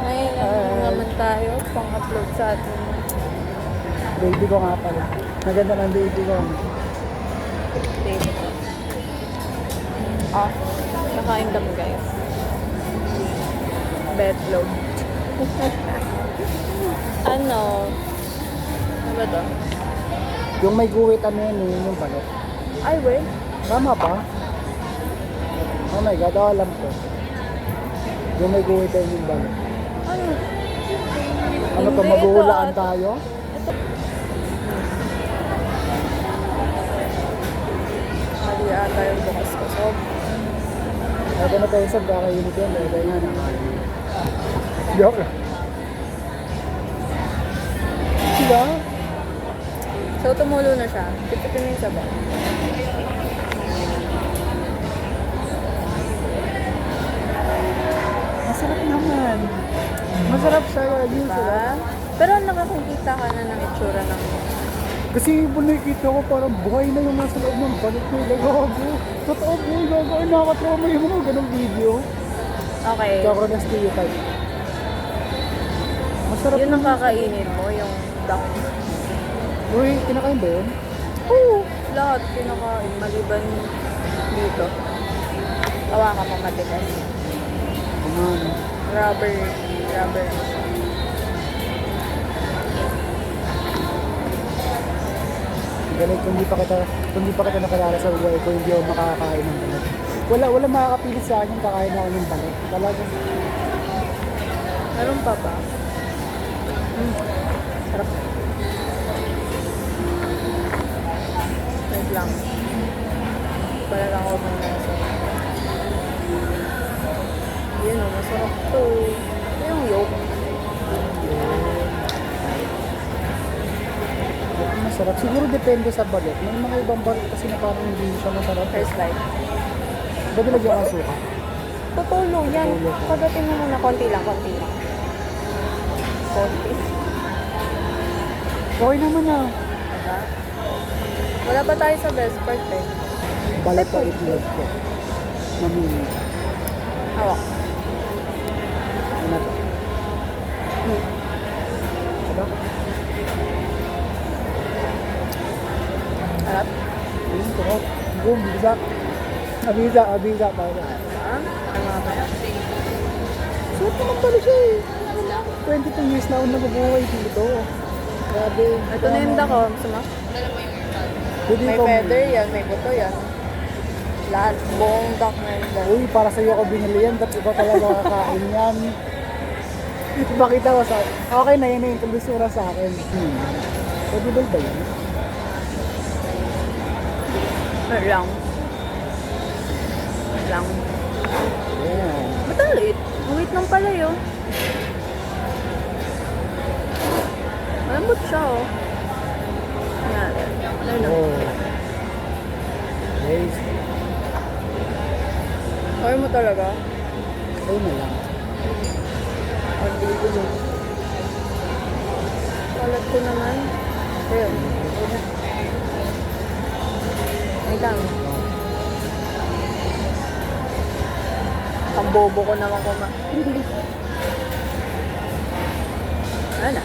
Ngayon lang naman tayo pang-upload sa atin. Baby ko nga pala. Maganda ng baby ko. Ah, nakain kami guys. Betlog. Ano ba to? Yung may guhit ano yun, yung balot. Ay, wait. Tama pa? Oh my God, alam ko. Yung may guhit yun yung balot. Ano? Ano to, Hindi, maghuhulaan ito, tayo? Mali ata yung bukas ko. So, Ito na tayo sab, kakainit yan. Ito nga nakain. Joke lang. Diba? so tumulo na siya. Pipitin mo yung sabaw. Masarap naman. Masarap siya. Yun Diba? sarap. Pero nakakita ka na ng itsura ng... Kasi nakikita ko parang buhay na yung nasa loob ng balot ko. Gago. Totoo po, gago. Ay, nakakatrauma yung mga ganong video. Okay. Kaya na stereotype. Masarap Yun ang naman. kakainin mo, yung duck. Uy, kinakain ba yun? Oo. Lahat kinakain. Maliban dito. Tawa ka mo matigas. Aman. Rubber. Galit kung di pa kita nakalala sa buhay ko, hindi ako makakain ng balot. Wala makakapilit sa akin kakain ako ng balot. Talagang Meron pa ba? sarap. Wait lang. Pala lang ako muna sa... Yun o, masarap to. Ito yung yolk. Masarap. Siguro depende sa balot. May mga ibang balot kasi na parang hindi siya masarap. First light. Ba't nilagyan ang suka? Tutulo yan. Tutulo. Pagdating mo muna, konti lang. Konti. Okay naman ah. Diba? Wala pa tayo sa best part eh. Balot pa itlog ko. Mamili. Hawak. Ano to? Ano? Harap. Ayun, tukot. Boom, bisa. Abisa. Para. Ah? Ano mamaya? Suot naman pala siya eh. 22 years na ako nabubuhay dito. Grabe. Ito na yung dako. Gusto mo? Pwede May ikaw- feather yan, may buto yan. Lahat, buong duck na yun dyan. Uy, para sa'yo ako binili yan. Ba't iba talaga kakain yan? Bakit ako sa... Okay na yun yung kondisura sa akin. Edible ba yun? Lang. Lang. Yeah. Ba't ang liit? Ang liit ng pala yun. Malambot siya oh. Yan. Ano? Oh. Guys, Kaya mo talaga? ayun na lang. Ang liit yun. Kalat ko naman. Ayun. Ay lang. Ang bobo ko naman Ano?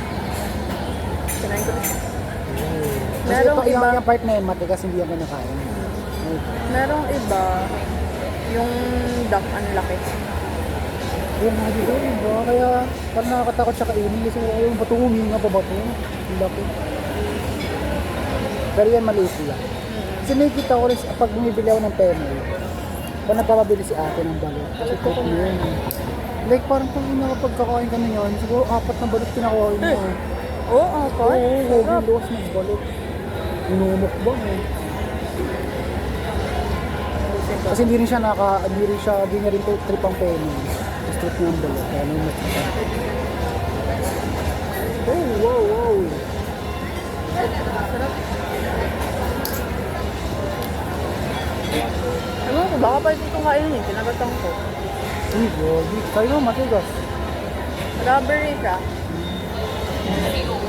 Kinain ko na. Kasi Merong ito, iba. yung part na yun, matigas hindi ako nakain. Merong iba, yung duck ang laki. Yung mga dito, diba? Kaya parang nakakatakot siya kainin kasi yung bato, huminga pa bato. Yung laki. Pero yan maliit lang. Kasi nakikita ko rin pag bumibili ako ng penel, pag nagpapabili si ate ng balot, kasi cook mo yun. Like parang kung pagkakain ka na yun, siguro 4 na balot kinakain mo. Oo, apat. Oo, Sarap. bilos ng balot. Inumukbang eh. Kasi hindi rin siya hindi niya rin trip ang penel. Strip niya ang balot. Kaya naman masarap. Oh, wow. Sarap. Ano ko, baka pwede itong kainin, kinagatan ko. Uy, gogi. Sa'yo, matigas. Rubbery siya.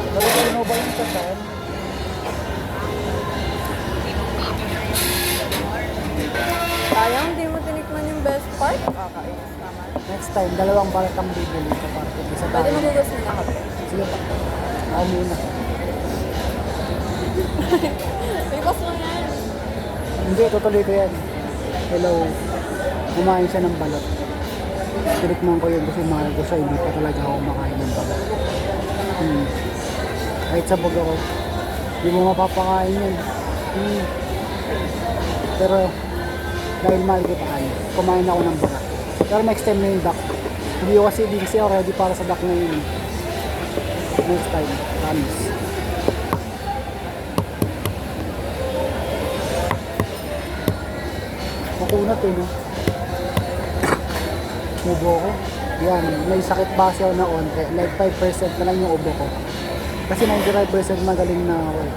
Nalagay ba yung sasan? Sayang, hindi mo tinikman yung best part. Kakainis naman. Next time, dalawang balat ang bibili sa party. Isa Pwede tayo. magugas na kape. Sige pa. Ako muna. Bigas mo yan. Hindi, tutuloy ko yan. Hello. Kumain siya ng balat. Tinikman ko yun kasi mahal ko siya. Hindi pa talaga ako kumakain ng balat. Kahit sabog ako, hindi mo mapapakain yun. Pero, dahil mahal ko taan, kumain ako ng balat. Pero next time na yung duck. Hindi kasi ako ready para sa duck na yun. Next time, promise. Makunat eh, no? Ubo ko. Yan, may sakit ba siya na onte. Like 5% na lang yung ubo ko. Kasi 95% magaling na ako eh.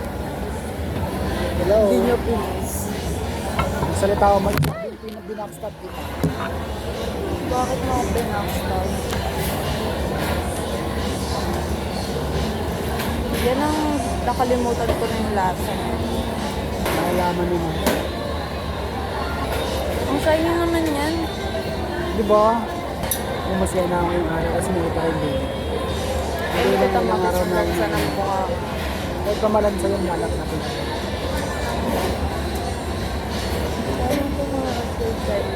Hello? Hindi nyo please. Salita ako binackstop kita. Bakit mo ako pinakstag? Yan ang nakalimutan ko na yung lasa. Nakalaman mo na. Ang shiny naman yan. Di ba? Umasaya na ako yung araw kasi nakita ko yung baby. Hindi lang kita ilang araw na makasalansa ng mukha. kahit pamalansa yung malak natin. Parang ko mga suicide.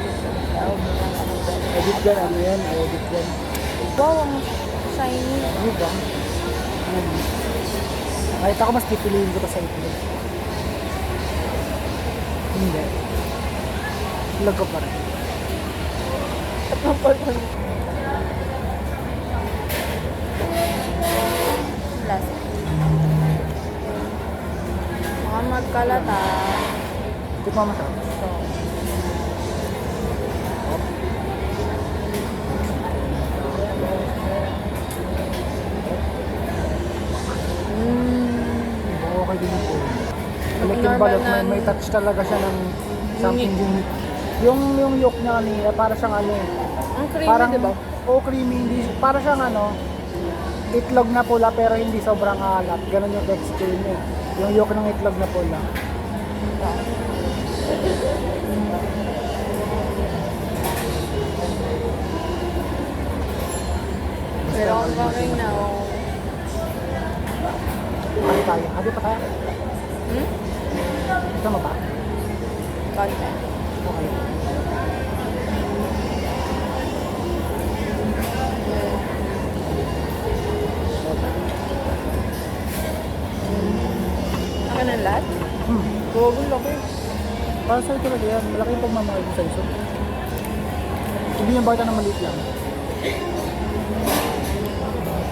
Tawag mo lang ako dyan. Edit yan, ano yan? Edit yan. Wow, ang shiny. Di ba? Kahit ako mas pipiliin ko to sa itlog. Hindi. Itlog ko pa rin. At ng pagod. Last. Mga magkalata. Tikman mo siya. So, Okay din po. Like yung Normal balot, na- may touch talaga siya ng something unique. Yung yolk niya kanina, para siyang ano eh. ang creamy, Parang, di ba? creamy, hindi, para siyang ano, itlog na pula pero hindi sobrang alat. Ganun yung texture niya eh. Yung yolk ng itlog na pula. Pero ang bagay na, oh. Hadi tayo. Hadi pa tayo. Hmm? Ito mo ba? Content. Okay. Ako ng lahat? Huwag ang laki. Para sa'yo talaga yan. Malaki yung pagmamahal ko sa'yo. Hindi yung bata na maliit lang.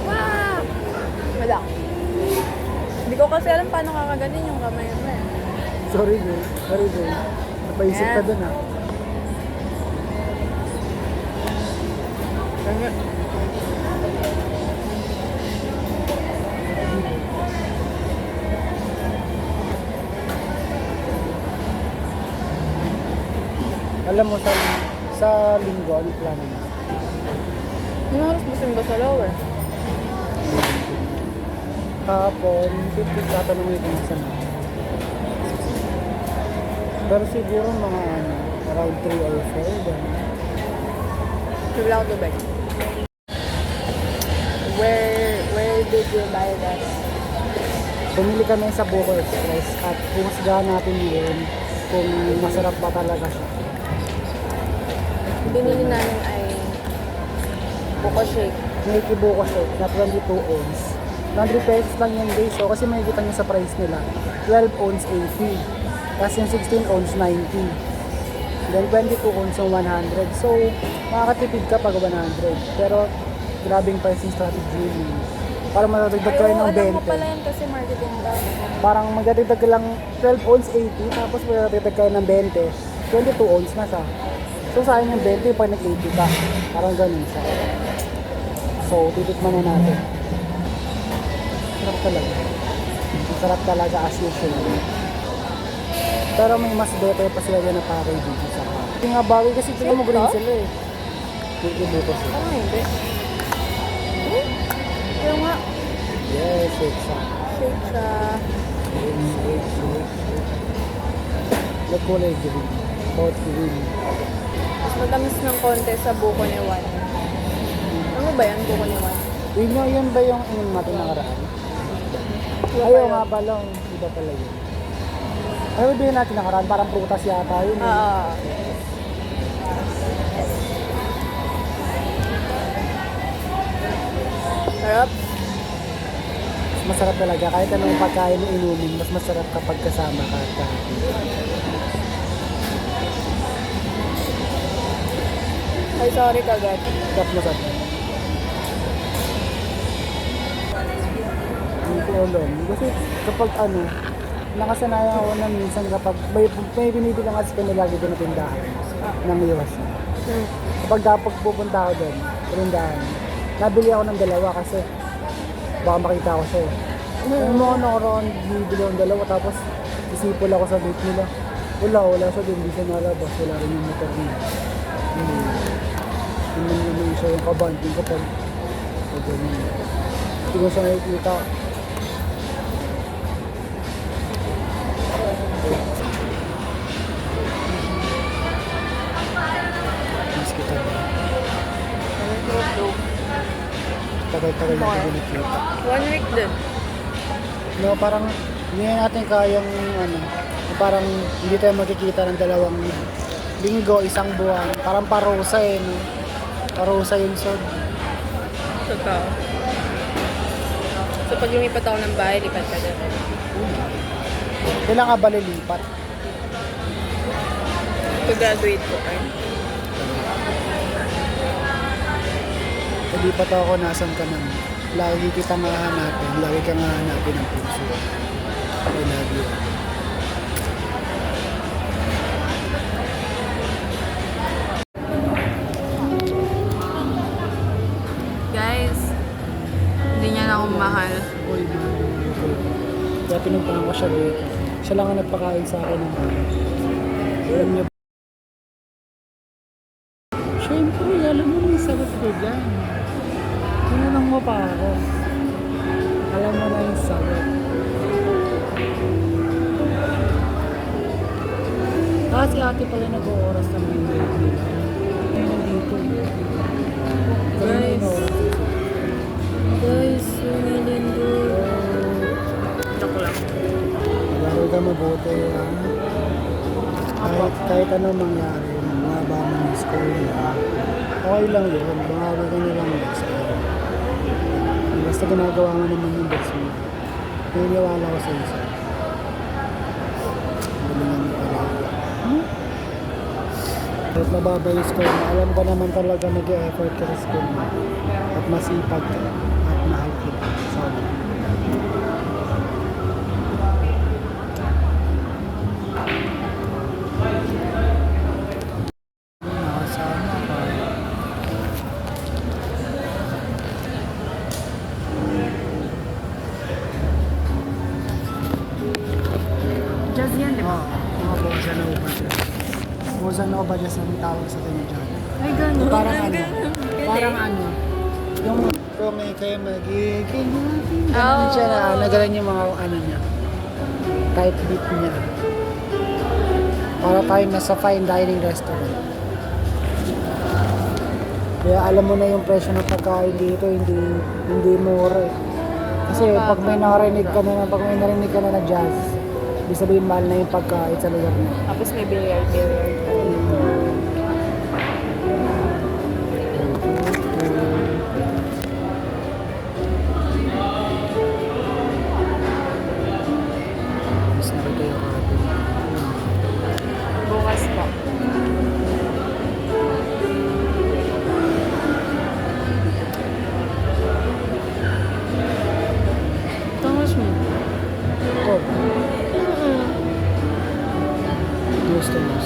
Wow! Wala. Hindi ko kasi alam paano kakaganin yung kamay mo eh. Sorry, girl. Sorry, girl. Napaisip ka Yan. dun ah. Ganyan. Alam mo, sa linggo, ano plano mo? Anong oras mo simba sa lower? Kahapon, tatanungin ko nasa na. Pero siguro mga ano, around 3 or 4. Bibila ko tubig. Where did you buy that? Pumili kami sa Buko Express at pumusgahan natin yun kung masarap ba talaga siya. Binili namin ay buko shake. Milky Buko Shake na 22 ounce. 100 pesos lang yung guys. So, kasi makikita nyo sa price nila. 12 ounce 80. Tapos yung 16 ounce 90. Then 22 ounce yung 100. So, makakatipid ka pag 100. Pero, grabing pricing strategy yun. Para matadagdag kayo ng 20. Alam mo pala yan kasi marketing lang. Parang magdadagdag ka lang 12 ounce 80. Tapos matadagdag kayo ng 20. 22 ounce na siya. So, sayang yung 20 pag nag-80 ka. Parang ganun siya. So, titikman na natin. Sarap talaga. Sarap talaga as usual. Pero may mas better pa sila dyan na packaging sa ka. Hindi nga bawi kasi tingnan mo Sweet green ba? sila eh. Hindi buto sila. Parang hindi. Kaya nga, Yes, exact. shake siya. Nagkulay green. Both green. Mas matamis ng konti sa buko ni Juan. ba yan? Kukunin mo. Yun ba yung inom natin nakaraan? Ayaw nga pala, iba pala yun. Ayaw ba yun natin nakaraan? Parang prutas yata yun. Eh. Oo. Sarap. Mas masarap talaga. Kahit anong pagkain mo inumin, mas masarap kapag kasama ka at kahapon. Ay, sorry kagad. Sarap na sarap. Hindi ko alam. Kasi kapag nakasanayan ako na minsan kapag may binibili kasi kami lagi doon na tindahan ng iwas. Kapag dapat pupunta ako doon, tindahan, nabili ako ng dalawa kasi baka makita ko siya eh. Yung mga nakaraan, bibili ako ng dalawa tapos isipol ako sa date nila. Wala siya doon, hindi siya nalabas. Wala rin yung motor niya. Hindi naman siya yung kabanding kapag hindi ko siya nakikita. Miss kita ba? Tagal-tagal na hindi nakita. 1 week din. No, parang hindi na natin kayang parang hindi tayo magkikita ng 2 linggo, 1 buwan. Parang parusa eh, no? Parusa yun, so. Totoo. So pag lumipat ako ng bahay, lipat ka din. Kailan ka ba lilipat? Pag-graduate ko ay. Lilipat ako, nasan ka man. Lagi kita mahanapin, lagi ka mahanapin ng puso. I love you. Guys, hindi niya na akong mahal. Uy, mahal. Kaya pinuntahan ko siya dito. Siya lang ang nagpakain sa akin ng alam niyo. Siyempre, alam mo yung sagot ko dyan. Tinanong mo pa ako. Alam mo na yung sagot. Kasi ate pala nag-ooras ng window nila. Ay, nandito. Guys, sumilindo. Joke lang. Mag-aaral ka mabuti. Kahit anong mangyari, mababa mo ng school na. Okay lang yun. Bangawi ka na lang next time. Basta ginagawa mo naman yung best mo. Naniniwala ko sa isa. Galingan mo talaga. Kahit mababa yung score mo, alam ko naman talaga nag-e-effort ka sa school mo. At masipag ka. At mahal kita. Sana. Nakasama ka. Jazz yan, di ba? Mga bosan na ba siya? Bosan na ba siya sa tawag sa kanya dyan? Ay, gano'n. Parang yung kung kayo magiging ganun siya na, nagalan yung mga niya. Type beat niya. Para tayo nasa fine dining restaurant. Kaya alam mo na yung presyo ng pagkain dito, hindi mura eh. Kasi pag may narinig ka na jazz, ibig sabihin mahal na yung pagkain sa lugar mo. Tapos may billiard. Mas nakita yung kapin. Bukas pa. Tamas mo. Oh, gusto mo.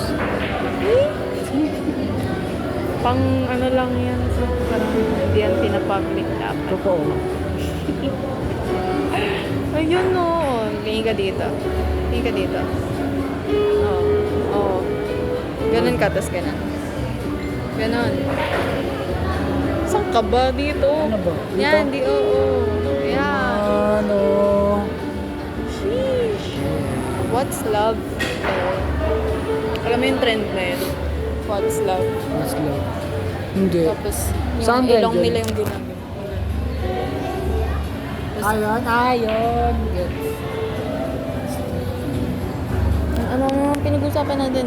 Pang ano lang yan. So, parang hindi yan pinapublic dapat. Totoo. Ayun no. Tingin ka dito. Oo. Ganun ka, tas ganun. Ganon. Saan ka ba dito? Ano ba? Dito? Yan, oo. Yeah. Ano? Sheesh. What's love? Alam mo yung trend na yun? What's love? Mas love. Hindi. Tapos, Yung Saan ilong ganyan? nila yung ginagawa. Ayun. Gets. Ano pinag-usapan natin?